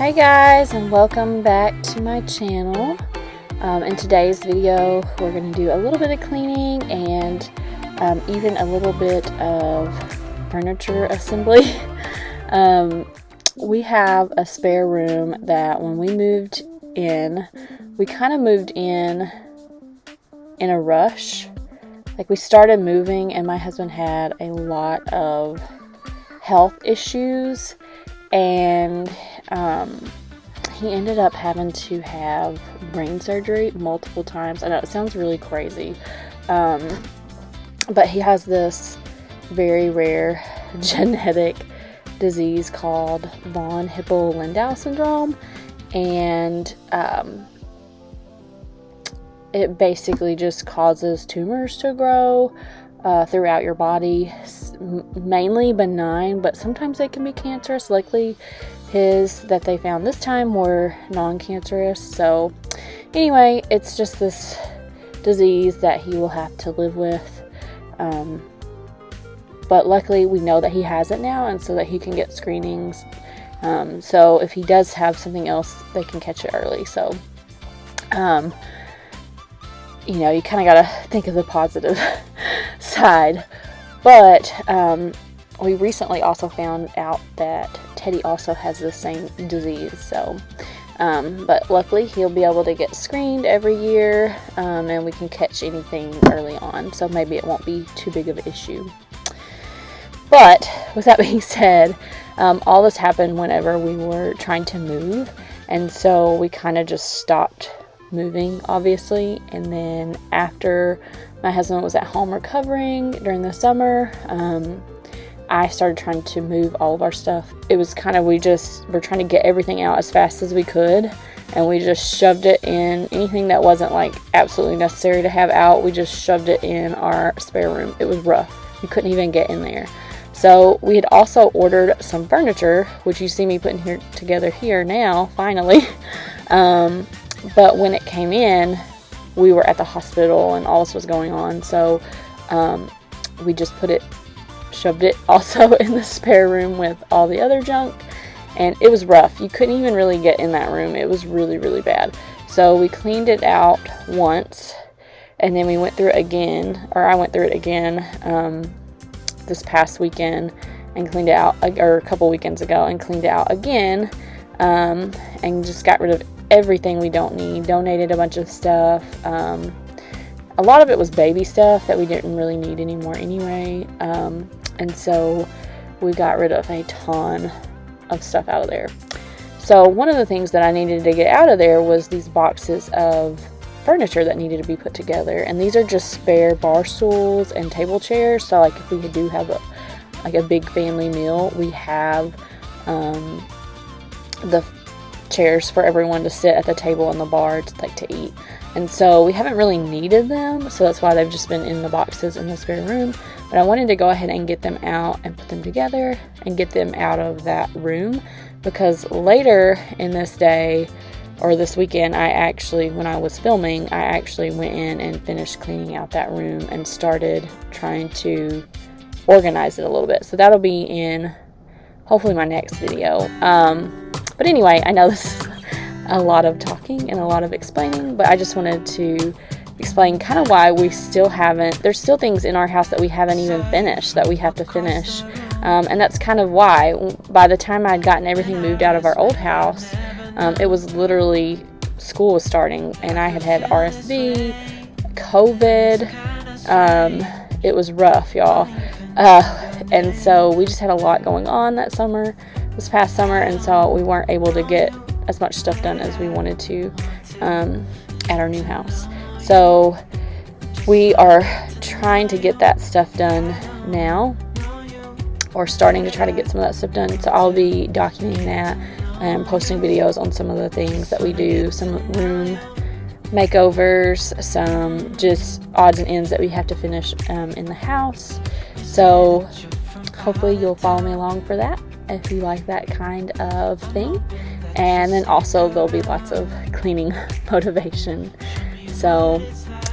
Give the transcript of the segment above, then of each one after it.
Hi guys, and welcome back to my channel. In today's video we're going to do a little bit of cleaning and even a little bit of furniture assembly. We have a spare room that when we moved in, we kind of moved in a rush. Like, we started moving and my husband had a lot of health issues, and he ended up having to have brain surgery multiple times. I know it sounds really crazy, but he has this very rare genetic disease called von Hippel-Lindow syndrome, and it basically just causes tumors to grow throughout your body, mainly benign, but sometimes they can be cancerous. Likely his that they found this time were non-cancerous. So anyway, it's just this disease that he will have to live with, but luckily we know that he has it now, and so that he can get screenings, so if he does have something else, they can catch it early. So you know, you kind of got to think of the positive side. But we recently also found out that Teddy also has the same disease. So, but luckily he'll be able to get screened every year, and we can catch anything early on. So maybe it won't be too big of an issue. But with that being said, all this happened whenever we were trying to move. And so we kind of just stopped moving, obviously. And then after my husband was at home recovering during the summer, I started trying to move all of our stuff. It was kind of, we're trying to get everything out as fast as we could, and we just shoved it in. Anything that wasn't like absolutely necessary to have out, we just shoved it in our spare room. It was rough. You couldn't even get in there. So we had also ordered some furniture, which you see me putting together here now, finally. But when it came in, we were at the hospital and all this was going on. So we just shoved it also in the spare room with all the other junk. And it was rough. You couldn't even really get in that room. It was really, really bad. So we cleaned it out once, and then we went through it again, or I went through it again this past weekend and cleaned it out, or a couple weekends ago, and cleaned it out again, and just got rid of everything we don't need. Donated a bunch of stuff. A lot of it was baby stuff that we didn't really need anymore anyway, and so we got rid of a ton of stuff out of there. So one of the things that I needed to get out of there was these boxes of furniture that needed to be put together, and these are just spare bar stools and table chairs. So like if we do have a big family meal, we have the chairs for everyone to sit at the table and the bar to eat. And so we haven't really needed them, so that's why they've just been in the boxes in the spare room. But I wanted to go ahead and get them out and put them together and get them out of that room, because later in this day, or this weekend, when I was filming, I actually went in and finished cleaning out that room and started trying to organize it a little bit. So that'll be in hopefully my next video. But anyway, I know this is a lot of talking and a lot of explaining, but I just wanted to explain kind of why we still haven't, there's still things in our house that we haven't even finished, that we have to finish. And that's kind of why, by the time I'd gotten everything moved out of our old house, it was literally, school was starting, and I had RSV, COVID. It was rough, y'all. And so we just had a lot going on this past summer, and so we weren't able to get as much stuff done as we wanted to at our new house. So we are trying to get that stuff done now, or starting to try to get some of that stuff done. So I'll be documenting that and posting videos on some of the things that we do, some room makeovers, some just odds and ends that we have to finish in the house. So hopefully you'll follow me along for that if you like that kind of thing. And then also there'll be lots of cleaning motivation. So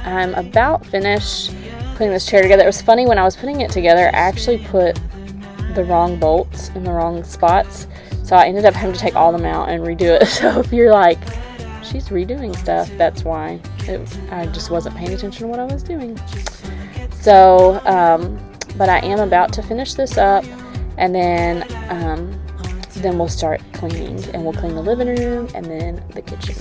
I'm about finished putting this chair together. It was funny, when I was putting it together, I actually put the wrong bolts in the wrong spots. So I ended up having to take all of them out and redo it. So if you're like, she's redoing stuff, that's why. I just wasn't paying attention to what I was doing. So, but I am about to finish this up, and then we'll start cleaning, and we'll clean the living room and then the kitchen.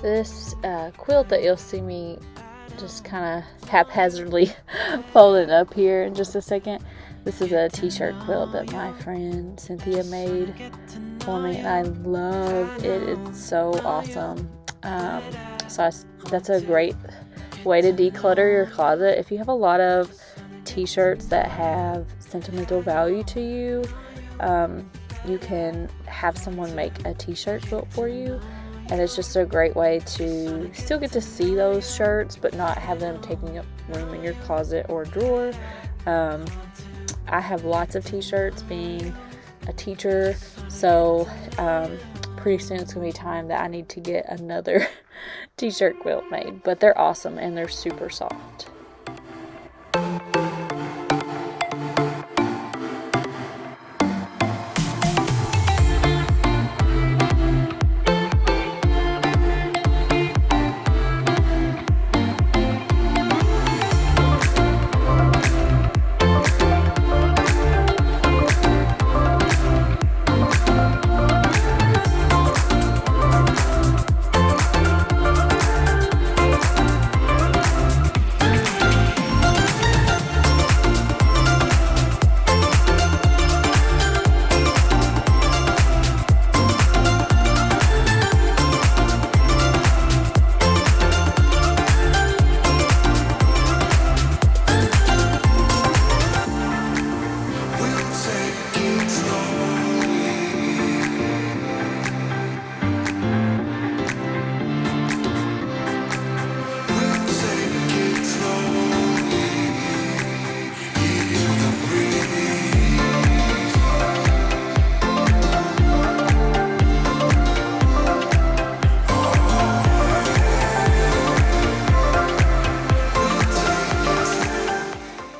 This quilt that you'll see me just kind of haphazardly folding up here in just a second. This is a t-shirt quilt that my friend Cynthia made for me, and I love it. It's so awesome. That's a great way to declutter your closet. If you have a lot of t-shirts that have sentimental value to you, you can have someone make a t-shirt quilt for you. And it's just a great way to still get to see those shirts, but not have them taking up room in your closet or drawer. I have lots of t-shirts being a teacher, so pretty soon it's going to be time that I need to get another t-shirt quilt made. But they're awesome, and they're super soft.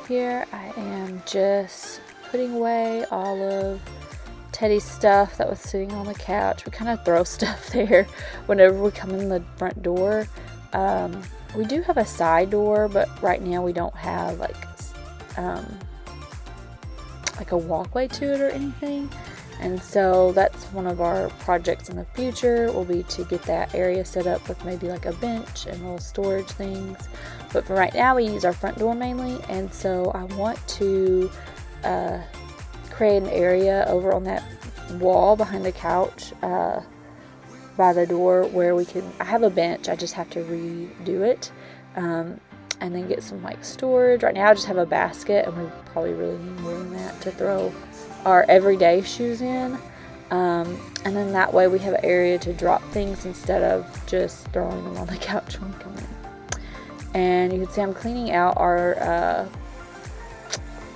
Here I am just putting away all of Teddy's stuff that was sitting on the couch. We kind of throw stuff there whenever we come in the front door. We do have a side door, but right now we don't have like a walkway to it or anything. And so that's one of our projects in the future, will be to get that area set up with maybe like a bench and little storage things. But for right now, we use our front door mainly, and so I want to create an area over on that wall behind the couch by the door where I have a bench, I just have to redo it, and then get some like storage. Right now I just have a basket, and we probably really need more than that to throw our everyday shoes in, and then that way we have an area to drop things instead of just throwing them on the couch when we come in. And you can see I'm cleaning out our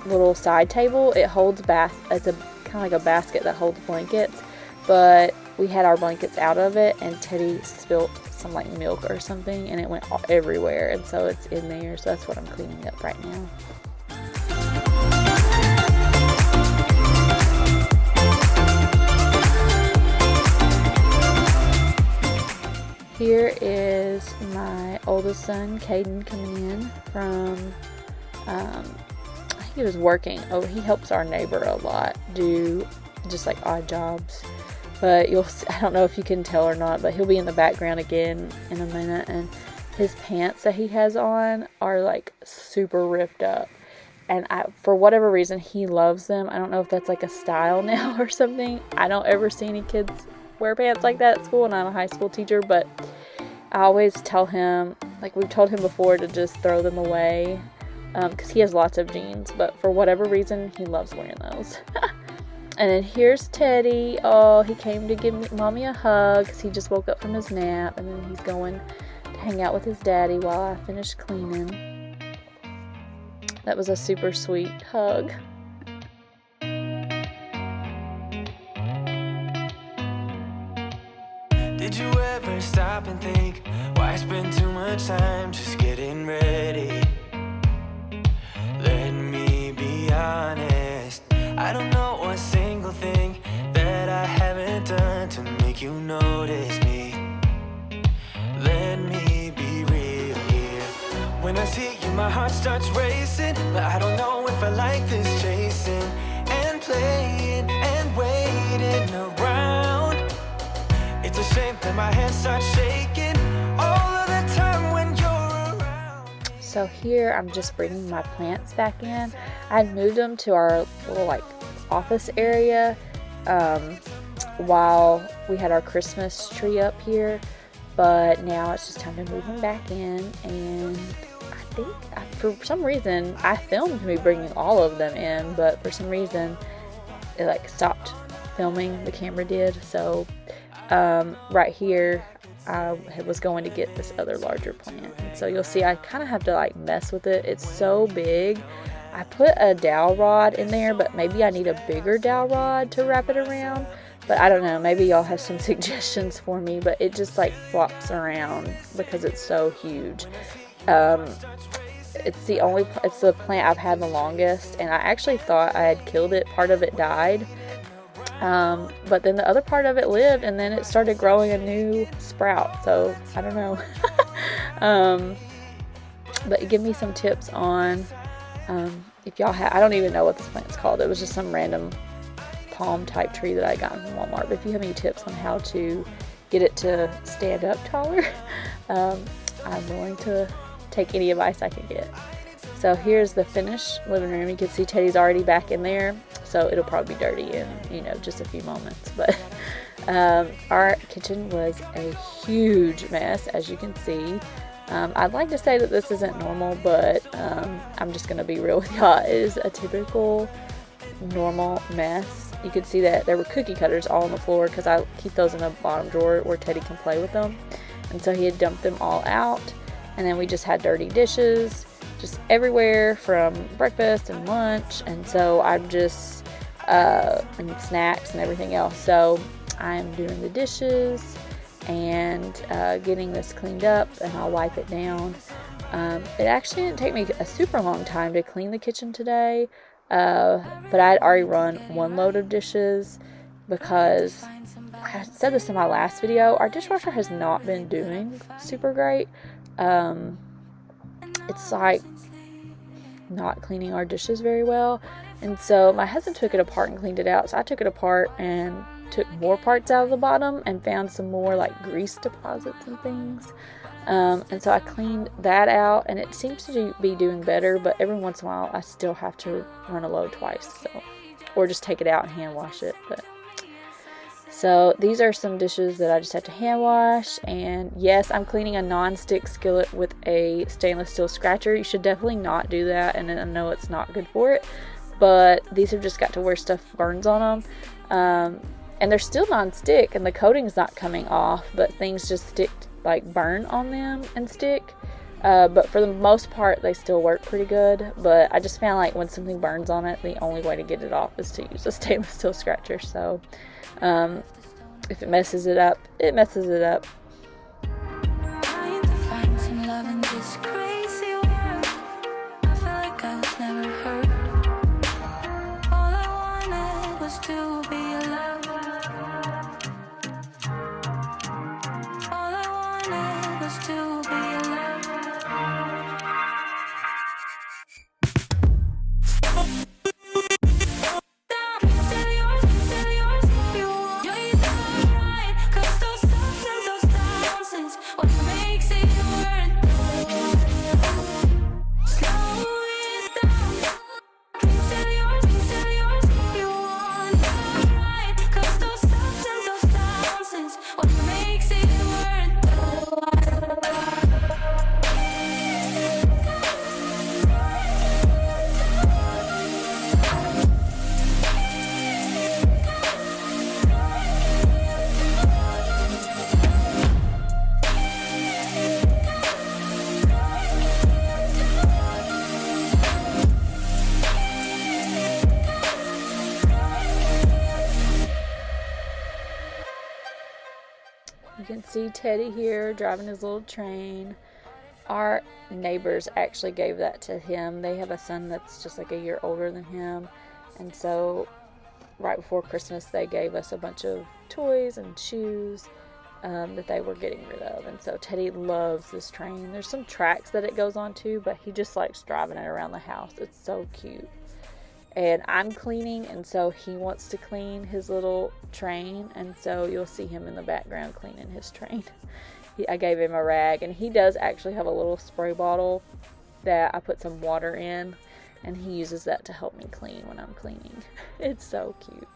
little side table. It holds it's a kind of like a basket that holds blankets, but we had our blankets out of it, and Teddy spilt some like milk or something, and it went everywhere, and so it's in there. So that's what I'm cleaning up right now. Here is my oldest son, Caden, coming in from, I think he was working. Oh, he helps our neighbor a lot, do just like odd jobs. But I don't know if you can tell or not, but he'll be in the background again in a minute. And his pants that he has on are like super ripped up. And for whatever reason, he loves them. I don't know if that's like a style now or something. I don't ever see any kids wear pants like that at school, and I'm a high school teacher, but I always tell him, like we've told him before, to just throw them away, because he has lots of jeans, but for whatever reason he loves wearing those. And then here's Teddy. Oh, he came to give mommy a hug because he just woke up from his nap, and then he's going to hang out with his daddy while I finish cleaning. That was a super sweet hug. Did you ever stop and think, why spend too much time just getting ready? Let me be honest, I don't know a single thing that I haven't done to make you notice me. Let me be real here. When I see you, my heart starts racing, but I don't know if I like this chasing and playing and waiting around. It's a shame that my hands start shaking all of the time when you're around. So here I'm just bringing my plants back in. I moved them to our little like office area while we had our Christmas tree up here, but now it's just time to move them back in. And I think for some reason I filmed me bringing all of them in, but for some reason it like stopped filming, the camera did. So right here I was going to get this other larger plant, and so you'll see I kind of have to like mess with it. It's so big. I put a dowel rod in there, but maybe I need a bigger dowel rod to wrap it around, but I don't know, maybe y'all have some suggestions for me. But it just like flops around because it's so huge. It's the plant I've had the longest, and I actually thought I had killed it. Part of it died, but then the other part of it lived, and then it started growing a new sprout. So I don't know. But give me some tips on if y'all have. I don't even know what this plant's called. It was just some random palm type tree that I got from Walmart. But if you have any tips on how to get it to stand up taller, I'm willing to take any advice I can get. So here's the finished living room. You can see Teddy's already back in there, so it'll probably be dirty in just a few moments. But our kitchen was a huge mess, as you can see. I'd like to say that this isn't normal, but I'm just gonna be real with y'all. It is a typical normal mess. You could see that there were cookie cutters all on the floor because I keep those in the bottom drawer where Teddy can play with them, and so he had dumped them all out. And then we just had dirty dishes just everywhere from breakfast and lunch, and so I'm just and snacks and everything else. So I'm doing the dishes and getting this cleaned up, and I'll wipe it down. It actually didn't take me a super long time to clean the kitchen today, but I had already run one load of dishes because I said this in my last video, our dishwasher has not been doing super great. It's like not cleaning our dishes very well, and so my husband took it apart and cleaned it out. So I took it apart and took more parts out of the bottom and found some more like grease deposits and things, and so I cleaned that out, and it seems to be doing better. But every once in a while I still have to run a load twice, so, or just take it out and hand wash it. But so these are some dishes that I just have to hand wash. And yes, I'm cleaning a non-stick skillet with a stainless steel scratcher. You should definitely not do that, and I know it's not good for it, but these have just got to where stuff burns on them, and they're still non-stick and the coating's not coming off, but things just stick, like burn on them and stick. But for the most part they still work pretty good. But I just found like when something burns on it, the only way to get it off is to use a stainless steel scratcher. So if it messes it up, it messes it up. You can see Teddy here driving his little train. Our neighbors actually gave that to him. They have a son that's just like a year older than him. And so right before Christmas, they gave us a bunch of toys and shoes that they were getting rid of. And so Teddy loves this train. There's some tracks that it goes on to, but he just likes driving it around the house. It's so cute. And I'm cleaning, and so he wants to clean his little train, and so you'll see him in the background cleaning his train. I gave him a rag, and he does actually have a little spray bottle that I put some water in, and he uses that to help me clean when I'm cleaning. It's so cute.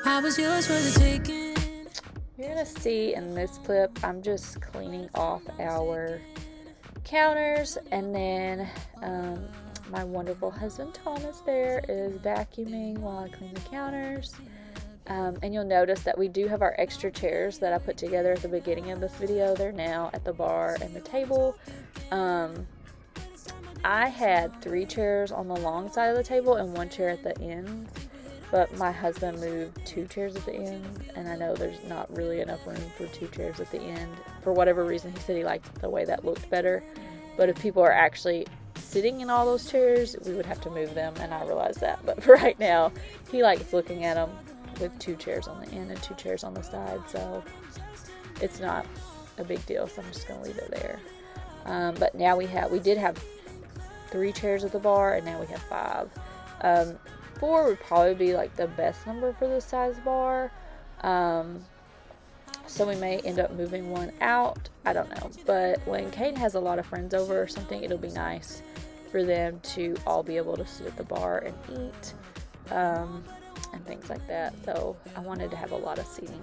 I was yours for the taking. You're going to see in this clip, I'm just cleaning off our counters, and then my wonderful husband Thomas there is vacuuming while I clean the counters. And you'll notice that we do have our extra chairs that I put together at the beginning of this video. They're now at the bar and the table. I had 3 chairs on the long side of the table and 1 chair at the end, but my husband moved 2 chairs at the end, and I know there's not really enough room for 2 chairs at the end. For whatever reason, he said he liked the way that looked better, but if people are actually sitting in all those chairs, we would have to move them, and I realize that. But for right now, he likes looking at them with 2 chairs on the end and 2 chairs on the side, so it's not a big deal, so I'm just going to leave it there. But now we did have 3 chairs at the bar, and now we have 5. 4 would probably be like the best number for this size bar. So we may end up moving 1 out. I don't know. But when Caden has a lot of friends over or something, it'll be nice for them to all be able to sit at the bar and eat and things like that. So I wanted to have a lot of seating.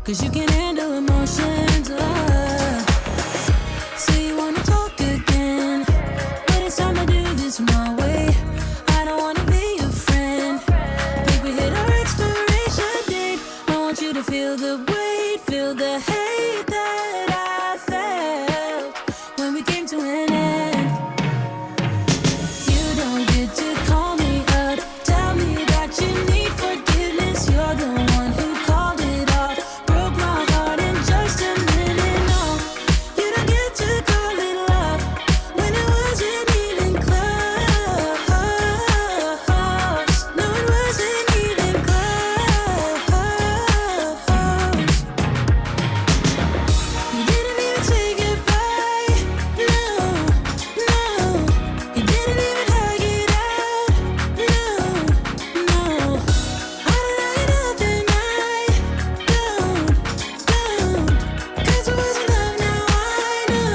'Cause you can handle emotions. So you wanna talk again, but it's time to do this my way. I don't wanna be your friend. Think we hit our expiration date. I want you to feel the weight, feel the hate that I felt when we came to an end. You don't get to call me up, tell me that you need forgiveness. You're the one who called it off, broke my heart in just a minute. No, you don't get to call it love when it wasn't even close. No, it wasn't even close. You didn't even say goodbye. No, no. You didn't even hug it out. No, no. I don't know you nothing. I don't. 'Cause it wasn't love. Now I know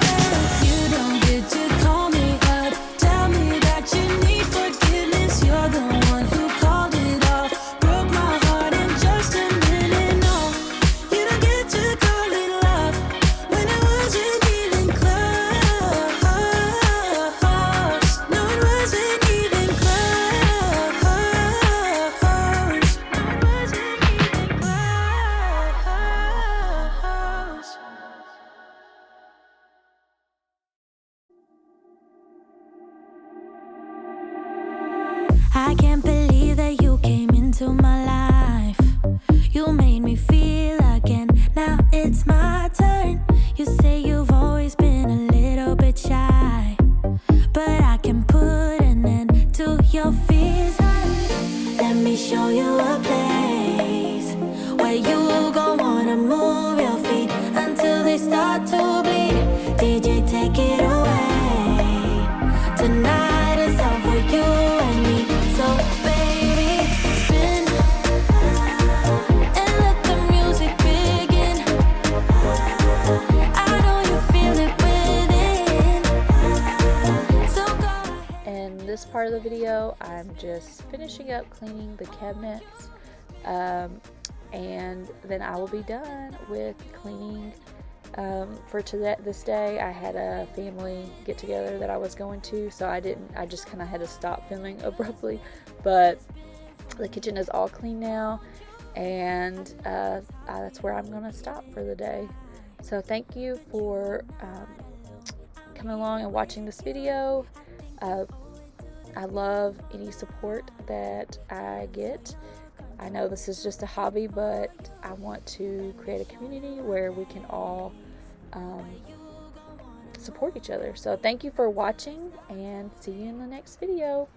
that you don't get to call me up, tell me that you need forgiveness. You're the one who called it off, broke my heart in just a minute. No, you don't get to call it love when it wasn't even close. No, it wasn't even close. No, it wasn't even close. I can't believe that you came into my life. You made me feel again. Now it's my turn. You say you've always been start to bleed. DJ, take it away. Tonight is all for you and me. So baby, spin and let the music begin. I know you feel it within. So go ahead. In this part of the video, I'm just finishing up cleaning the cabinets, and then I will be done with cleaning for this day. I had a family get together that I was going to, so I just kind of had to stop filming abruptly, but the kitchen is all clean now, and that's where I'm gonna stop for the day. So thank you for coming along and watching this video. I love any support that I get. I know this is just a hobby, but I want to create a community where we can all support each other. So thank you for watching, and see you in the next video.